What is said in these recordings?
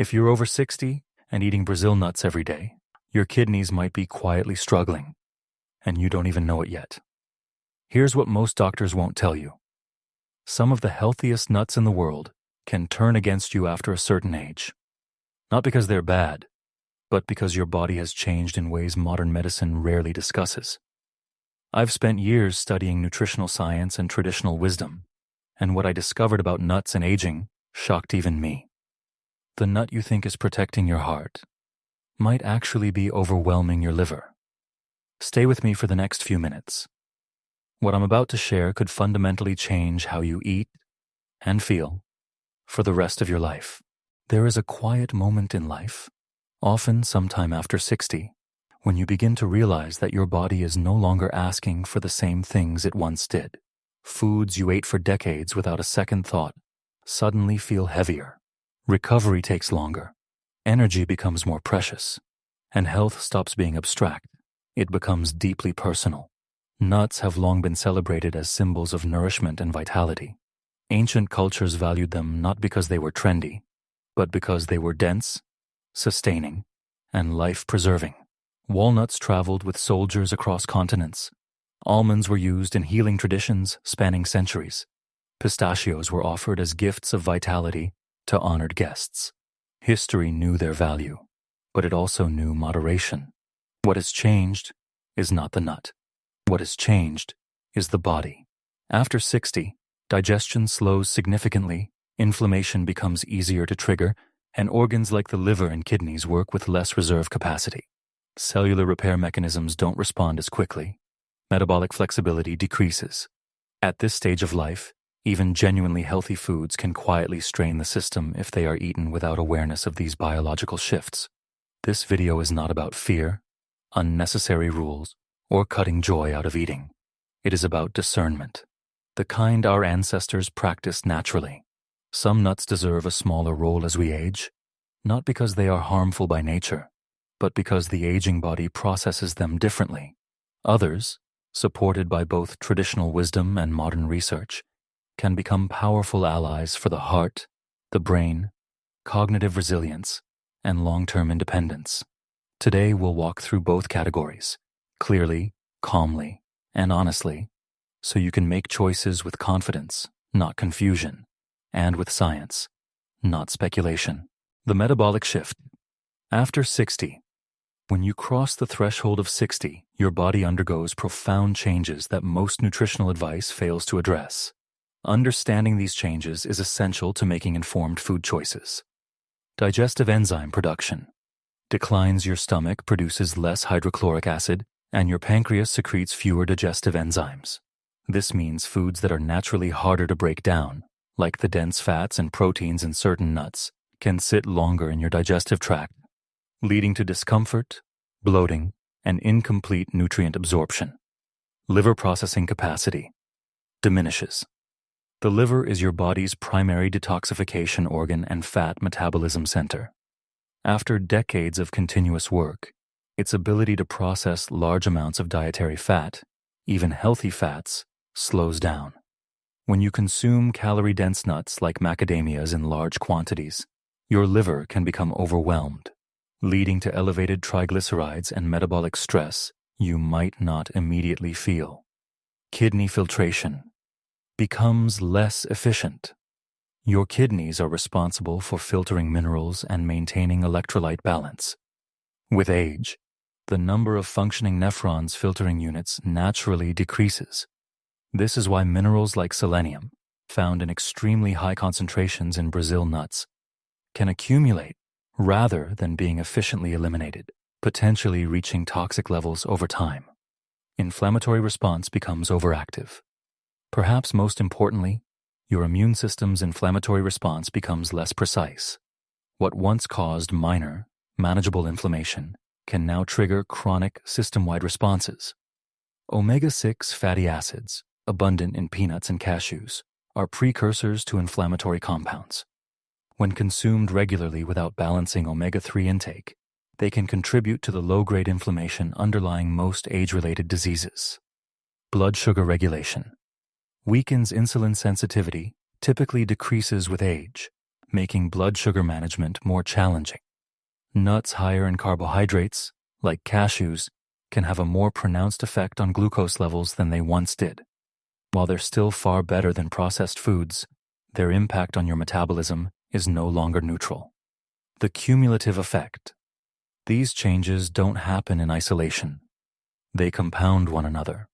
If you're over 60 and eating Brazil nuts every day, your kidneys might be quietly struggling, and you don't even know it yet. Here's what most doctors won't tell you. Some of the healthiest nuts in the world can turn against you after a certain age. Not because they're bad, but because your body has changed in ways modern medicine rarely discusses. I've spent years studying nutritional science and traditional wisdom, and what I discovered about nuts and aging shocked even me. The nut you think is protecting your heart might actually be overwhelming your liver. Stay with me for the next few minutes. What I'm about to share could fundamentally change how you eat and feel for the rest of your life. There is a quiet moment in life, often sometime after 60, when you begin to realize that your body is no longer asking for the same things it once did. Foods you ate for decades without a second thought suddenly feel heavier. Recovery takes longer. Energy becomes more precious. And health stops being abstract. It becomes deeply personal. Nuts have long been celebrated as symbols of nourishment and vitality. Ancient cultures valued them not because they were trendy, but because they were dense, sustaining, and life-preserving. Walnuts traveled with soldiers across continents. Almonds were used in healing traditions spanning centuries. Pistachios were offered as gifts of vitality to honored guests. History knew their value, but it also knew moderation. What has changed is not the nut. What has changed is the body. After 60, digestion slows significantly, inflammation becomes easier to trigger, and organs like the liver and kidneys work with less reserve capacity. Cellular repair mechanisms don't respond as quickly. Metabolic flexibility decreases. At this stage of life, even genuinely healthy foods can quietly strain the system if they are eaten without awareness of these biological shifts. This video is not about fear, unnecessary rules, or cutting joy out of eating. It is about discernment, the kind our ancestors practiced naturally. Some nuts deserve a smaller role as we age, not because they are harmful by nature, but because the aging body processes them differently. Others, supported by both traditional wisdom and modern research, can become powerful allies for the heart, the brain, cognitive resilience, and long-term independence. Today we'll walk through both categories, clearly, calmly, and honestly, so you can make choices with confidence, not confusion, and with science, not speculation. The metabolic shift. After 60, when you cross the threshold of 60, your body undergoes profound changes that most nutritional advice fails to address. Understanding these changes is essential to making informed food choices. Digestive enzyme production declines. Your stomach produces less hydrochloric acid, and your pancreas secretes fewer digestive enzymes. This means foods that are naturally harder to break down, like the dense fats and proteins in certain nuts, can sit longer in your digestive tract, leading to discomfort, bloating, and incomplete nutrient absorption. Liver processing capacity diminishes. The liver is your body's primary detoxification organ and fat metabolism center. After decades of continuous work, its ability to process large amounts of dietary fat, even healthy fats, slows down. When you consume calorie-dense nuts like macadamias in large quantities, your liver can become overwhelmed, leading to elevated triglycerides and metabolic stress you might not immediately feel. Kidney filtration becomes less efficient. Your kidneys are responsible for filtering minerals and maintaining electrolyte balance. With age, the number of functioning nephrons filtering units naturally decreases. This is why minerals like selenium, found in extremely high concentrations in Brazil nuts, can accumulate rather than being efficiently eliminated, potentially reaching toxic levels over time. Inflammatory response becomes overactive. Perhaps most importantly, your immune system's inflammatory response becomes less precise. What once caused minor, manageable inflammation can now trigger chronic system-wide responses. Omega-6 fatty acids, abundant in peanuts and cashews, are precursors to inflammatory compounds. When consumed regularly without balancing omega-3 intake, they can contribute to the low-grade inflammation underlying most age-related diseases. Blood sugar regulation weakens insulin sensitivity, typically decreases with age, making blood sugar management more challenging. Nuts higher in carbohydrates, like cashews, can have a more pronounced effect on glucose levels than they once did. While they're still far better than processed foods, their impact on your metabolism is no longer neutral. The cumulative effect. These changes don't happen in isolation. They compound one another.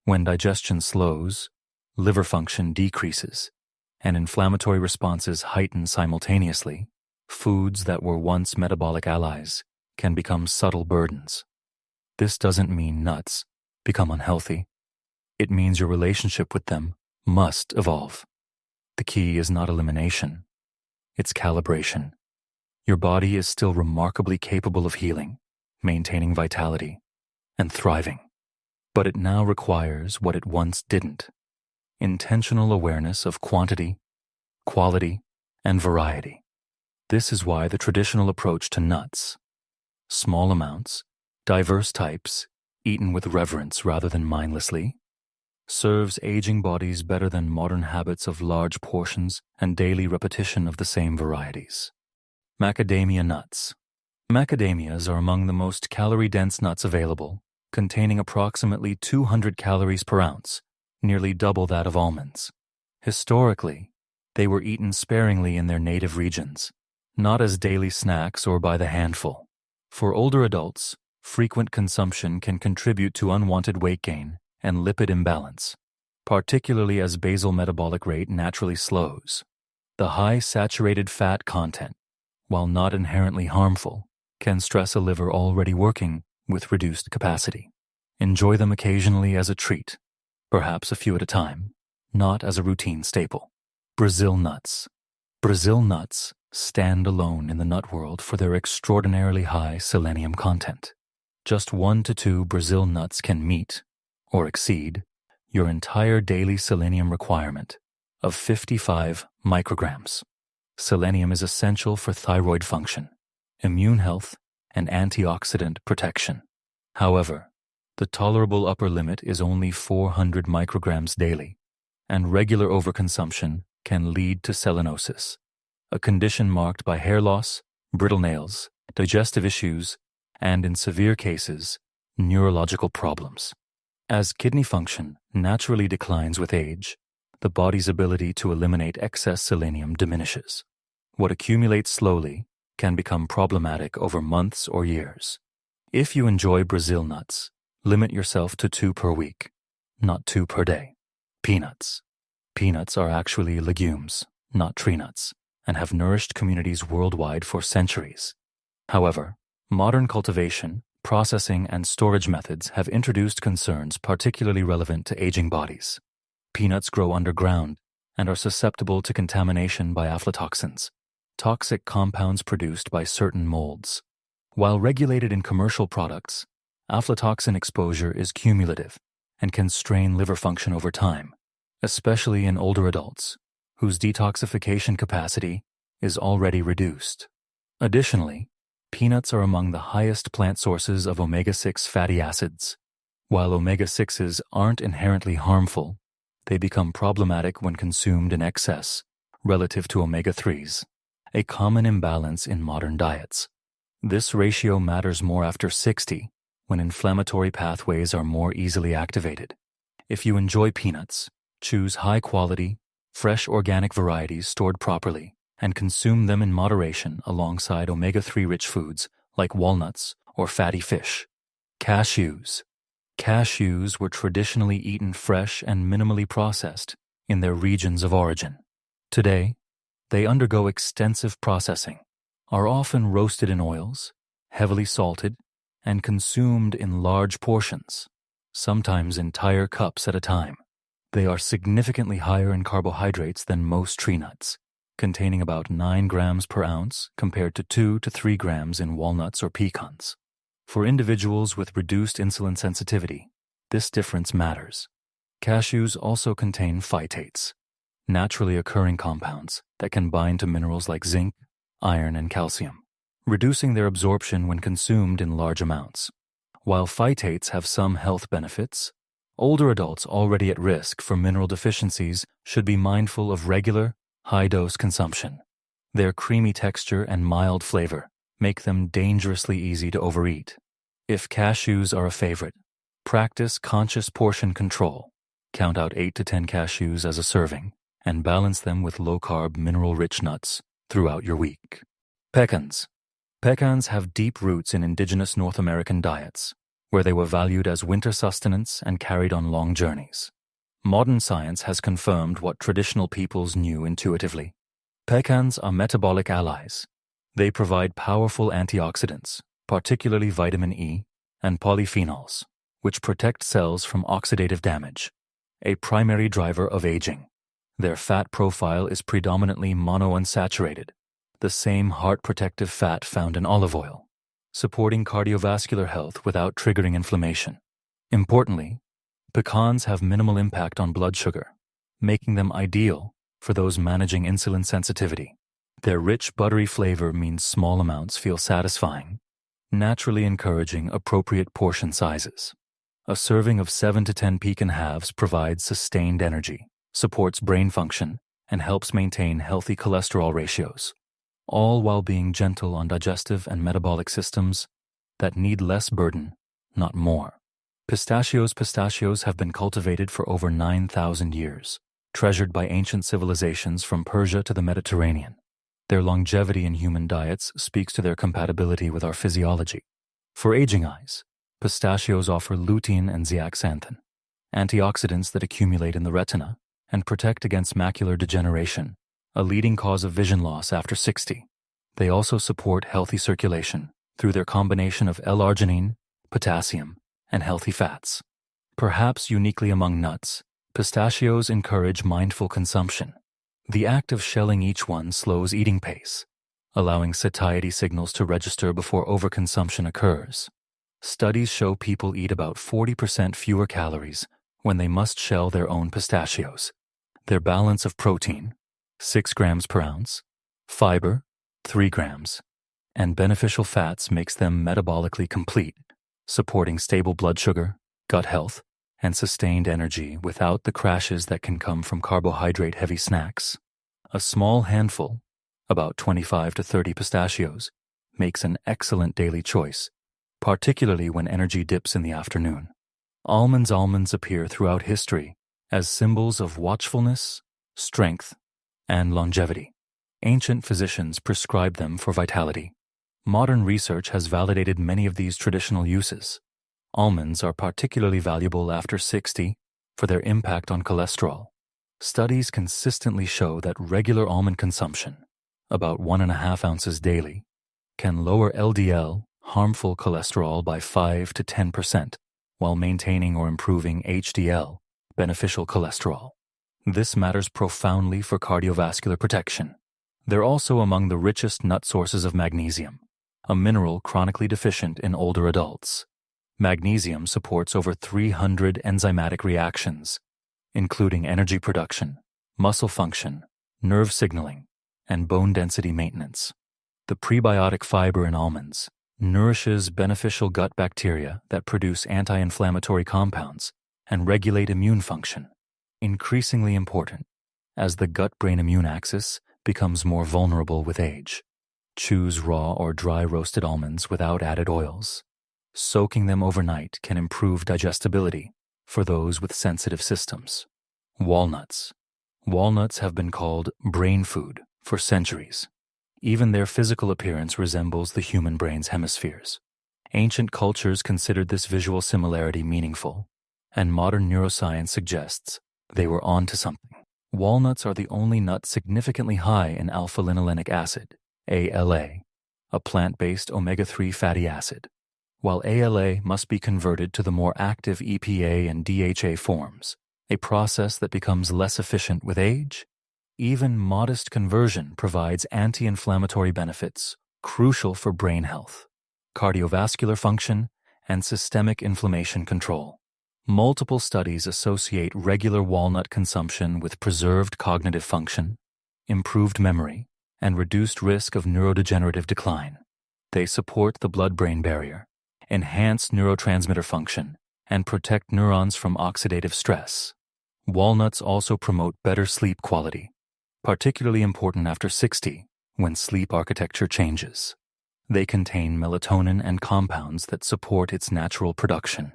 When digestion slows, liver function decreases, and inflammatory responses heighten simultaneously, foods that were once metabolic allies can become subtle burdens. This doesn't mean nuts become unhealthy. It means your relationship with them must evolve. The key is not elimination, it's calibration. Your body is still remarkably capable of healing, maintaining vitality, and thriving. But it now requires what it once didn't: intentional awareness of quantity, quality, and variety. This is why the traditional approach to nuts, small amounts, diverse types, eaten with reverence rather than mindlessly, serves aging bodies better than modern habits of large portions and daily repetition of the same varieties. Macadamia nuts. Macadamias are among the most calorie-dense nuts available, containing approximately 200 calories per ounce, nearly double that of almonds. Historically, they were eaten sparingly in their native regions, not as daily snacks or by the handful. For older adults, frequent consumption can contribute to unwanted weight gain and lipid imbalance, particularly as basal metabolic rate naturally slows. The high saturated fat content, while not inherently harmful, can stress a liver already working with reduced capacity. Enjoy them occasionally as a treat, perhaps a few at a time, not as a routine staple. Brazil nuts. Brazil nuts stand alone in the nut world for their extraordinarily high selenium content. Just 1 to 2 Brazil nuts can meet, or exceed, your entire daily selenium requirement of 55 micrograms. Selenium is essential for thyroid function, immune health, and antioxidant protection. However, the tolerable upper limit is only 400 micrograms daily, and regular overconsumption can lead to selenosis, a condition marked by hair loss, brittle nails, digestive issues, and in severe cases, neurological problems. As kidney function naturally declines with age, the body's ability to eliminate excess selenium diminishes. What accumulates slowly can become problematic over months or years. If you enjoy Brazil nuts, limit yourself to 2 per week, not 2 per day. Peanuts. Peanuts are actually legumes, not tree nuts, and have nourished communities worldwide for centuries. However, modern cultivation, processing, and storage methods have introduced concerns particularly relevant to aging bodies. Peanuts grow underground and are susceptible to contamination by aflatoxins, toxic compounds produced by certain molds. While regulated in commercial products, aflatoxin exposure is cumulative and can strain liver function over time, especially in older adults whose detoxification capacity is already reduced. Additionally, peanuts are among the highest plant sources of omega-6 fatty acids. While omega-6s aren't inherently harmful, they become problematic when consumed in excess relative to omega-3s, a common imbalance in modern diets. This ratio matters more after 60, when inflammatory pathways are more easily activated. If you enjoy peanuts, choose high-quality, fresh organic varieties stored properly and consume them in moderation alongside omega-3-rich foods like walnuts or fatty fish. Cashews. Cashews were traditionally eaten fresh and minimally processed in their regions of origin. Today, they undergo extensive processing, are often roasted in oils, heavily salted, and consumed in large portions, sometimes entire cups at a time. They are significantly higher in carbohydrates than most tree nuts, containing about 9 grams per ounce compared to 2 to 3 grams in walnuts or pecans. For individuals with reduced insulin sensitivity, this difference matters. Cashews also contain phytates, naturally occurring compounds that can bind to minerals like zinc, iron, and calcium, reducing their absorption when consumed in large amounts. While phytates have some health benefits, older adults already at risk for mineral deficiencies should be mindful of regular, high-dose consumption. Their creamy texture and mild flavor make them dangerously easy to overeat. If cashews are a favorite, practice conscious portion control. Count out 8 to 10 cashews as a serving and balance them with low-carb, mineral-rich nuts throughout your week. Pecans. Pecans have deep roots in indigenous North American diets, where they were valued as winter sustenance and carried on long journeys. Modern science has confirmed what traditional peoples knew intuitively. Pecans are metabolic allies. They provide powerful antioxidants, particularly vitamin E and polyphenols, which protect cells from oxidative damage, a primary driver of aging. Their fat profile is predominantly monounsaturated, the same heart-protective fat found in olive oil, supporting cardiovascular health without triggering inflammation. Importantly, pecans have minimal impact on blood sugar, making them ideal for those managing insulin sensitivity. Their rich, buttery flavor means small amounts feel satisfying, naturally encouraging appropriate portion sizes. A serving of 7 to 10 pecan halves provides sustained energy, supports brain function, and helps maintain healthy cholesterol ratios, all while being gentle on digestive and metabolic systems that need less burden, not more. Pistachios have been cultivated for over 9,000 years, treasured by ancient civilizations from Persia to the Mediterranean. Their longevity in human diets speaks to their compatibility with our physiology. For aging eyes, pistachios offer lutein and zeaxanthin, antioxidants that accumulate in the retina and protect against macular degeneration, a leading cause of vision loss after 60. They also support healthy circulation through their combination of L-arginine, potassium, and healthy fats. Perhaps uniquely among nuts, pistachios encourage mindful consumption. The act of shelling each one slows eating pace, allowing satiety signals to register before overconsumption occurs. Studies show people eat about 40% fewer calories when they must shell their own pistachios. Their balance of protein, 6 grams per ounce, fiber, 3 grams, and beneficial fats makes them metabolically complete, supporting stable blood sugar, gut health, and sustained energy without the crashes that can come from carbohydrate-heavy snacks. A small handful, about 25 to 30 pistachios, makes an excellent daily choice, particularly when energy dips in the afternoon. Almonds appear throughout history as symbols of watchfulness, strength, and longevity. Ancient physicians prescribed them for vitality. Modern research has validated many of these traditional uses. Almonds are particularly valuable after 60 for their impact on cholesterol. Studies consistently show that regular almond consumption, about 1.5 ounces daily, can lower LDL, harmful cholesterol, by 5 to 10%, while maintaining or improving HDL, beneficial cholesterol. This matters profoundly for cardiovascular protection. They're also among the richest nut sources of magnesium, a mineral chronically deficient in older adults. Magnesium supports over 300 enzymatic reactions, including energy production, muscle function, nerve signaling, and bone density maintenance. The prebiotic fiber in almonds nourishes beneficial gut bacteria that produce anti-inflammatory compounds and regulate immune function, increasingly important as the gut-brain immune axis becomes more vulnerable with age. Choose raw or dry roasted almonds without added oils. Soaking them overnight can improve digestibility for those with sensitive systems. Walnuts. Walnuts have been called brain food for centuries. Even their physical appearance resembles the human brain's hemispheres. Ancient cultures considered this visual similarity meaningful, and modern neuroscience suggests they were onto something. Walnuts are the only nut significantly high in alpha-linolenic acid, ALA, a plant-based omega-3 fatty acid. While ALA must be converted to the more active EPA and DHA forms, a process that becomes less efficient with age, even modest conversion provides anti-inflammatory benefits crucial for brain health, cardiovascular function, and systemic inflammation control. Multiple studies associate regular walnut consumption with preserved cognitive function, improved memory, and reduced risk of neurodegenerative decline. They support the blood-brain barrier, enhance neurotransmitter function, and protect neurons from oxidative stress. Walnuts also promote better sleep quality, particularly important after 60, when sleep architecture changes. They contain melatonin and compounds that support its natural production.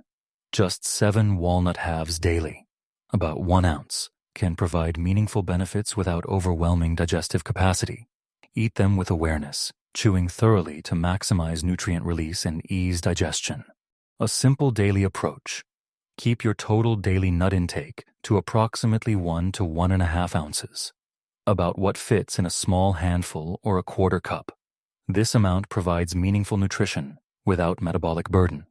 Just 7 walnut halves daily, about 1 ounce, can provide meaningful benefits without overwhelming digestive capacity. Eat them with awareness, chewing thoroughly to maximize nutrient release and ease digestion. A simple daily approach. Keep your total daily nut intake to approximately 1 to 1.5 ounces, about what fits in a small handful or a quarter cup. This amount provides meaningful nutrition without metabolic burden.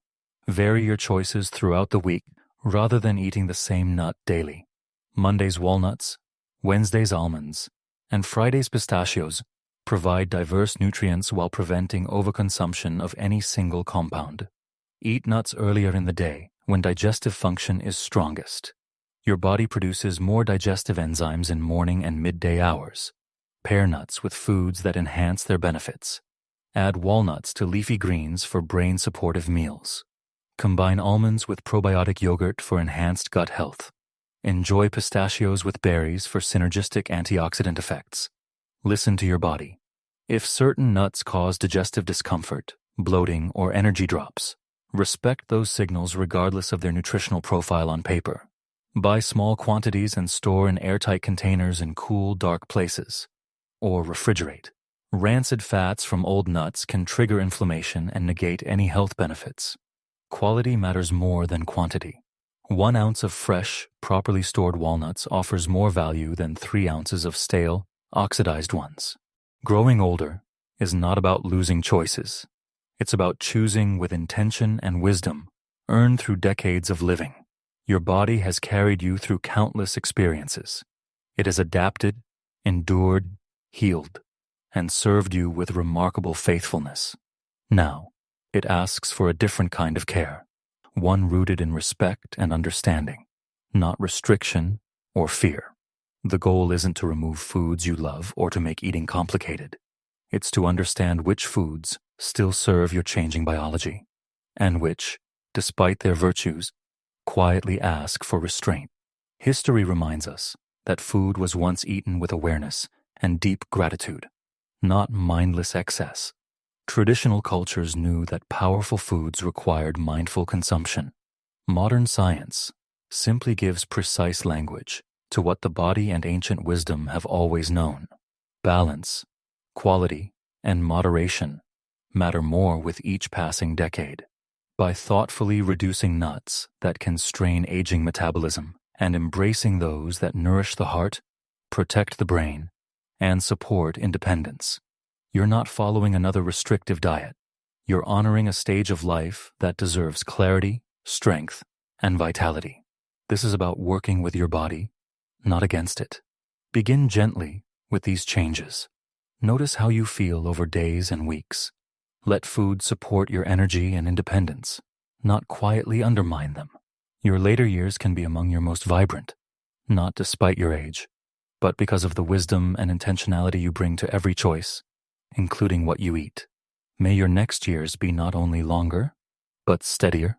Vary your choices throughout the week rather than eating the same nut daily. Mondays walnuts, Wednesdays almonds, and Fridays pistachios provide diverse nutrients while preventing overconsumption of any single compound. Eat nuts earlier in the day when digestive function is strongest. Your body produces more digestive enzymes in morning and midday hours. Pair nuts with foods that enhance their benefits. Add walnuts to leafy greens for brain-supportive meals. Combine almonds with probiotic yogurt for enhanced gut health. Enjoy pistachios with berries for synergistic antioxidant effects. Listen to your body. If certain nuts cause digestive discomfort, bloating, or energy drops, respect those signals regardless of their nutritional profile on paper. Buy small quantities and store in airtight containers in cool, dark places. Or refrigerate. Rancid fats from old nuts can trigger inflammation and negate any health benefits. Quality matters more than quantity. 1 ounce of fresh, properly stored walnuts offers more value than 3 ounces of stale, oxidized ones. Growing older is not about losing choices. It's about choosing with intention and wisdom, earned through decades of living. Your body has carried you through countless experiences. It has adapted, endured, healed, and served you with remarkable faithfulness. Now, it asks for a different kind of care, one rooted in respect and understanding, not restriction or fear. The goal isn't to remove foods you love or to make eating complicated. It's to understand which foods still serve your changing biology, and which, despite their virtues, quietly ask for restraint. History reminds us that food was once eaten with awareness and deep gratitude, not mindless excess. Traditional cultures knew that powerful foods required mindful consumption. Modern science simply gives precise language to what the body and ancient wisdom have always known. Balance, quality, and moderation matter more with each passing decade. By thoughtfully reducing nuts that can strain aging metabolism and embracing those that nourish the heart, protect the brain, and support independence, you're not following another restrictive diet. You're honoring a stage of life that deserves clarity, strength, and vitality. This is about working with your body, not against it. Begin gently with these changes. Notice how you feel over days and weeks. Let food support your energy and independence, not quietly undermine them. Your later years can be among your most vibrant, not despite your age, but because of the wisdom and intentionality you bring to every choice, including what you eat. May your next years be not only longer, but steadier,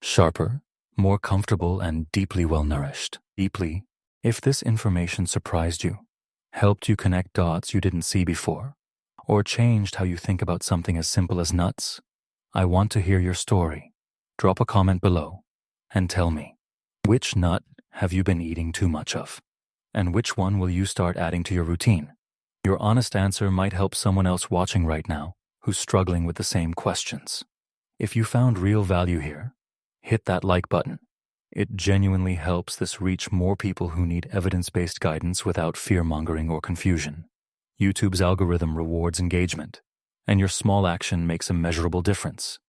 sharper, more comfortable, and deeply well-nourished. Deeply, if this information surprised you, helped you connect dots you didn't see before, or changed how you think about something as simple as nuts, I want to hear your story. Drop a comment below and tell me, which nut have you been eating too much of? And which one will you start adding to your routine? Your honest answer might help someone else watching right now who's struggling with the same questions. If you found real value here, hit that like button. It genuinely helps this reach more people who need evidence-based guidance without fear-mongering or confusion. YouTube's algorithm rewards engagement, and your small action makes a measurable difference.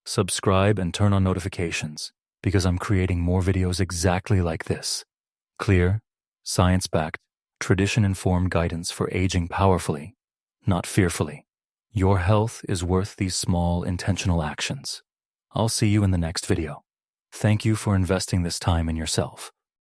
Subscribe and turn on notifications, because I'm creating more videos exactly like this. Clear, science-backed, tradition-informed guidance for aging powerfully, not fearfully. Your health is worth these small, intentional actions. I'll see you in the next video. Thank you for investing this time in yourself.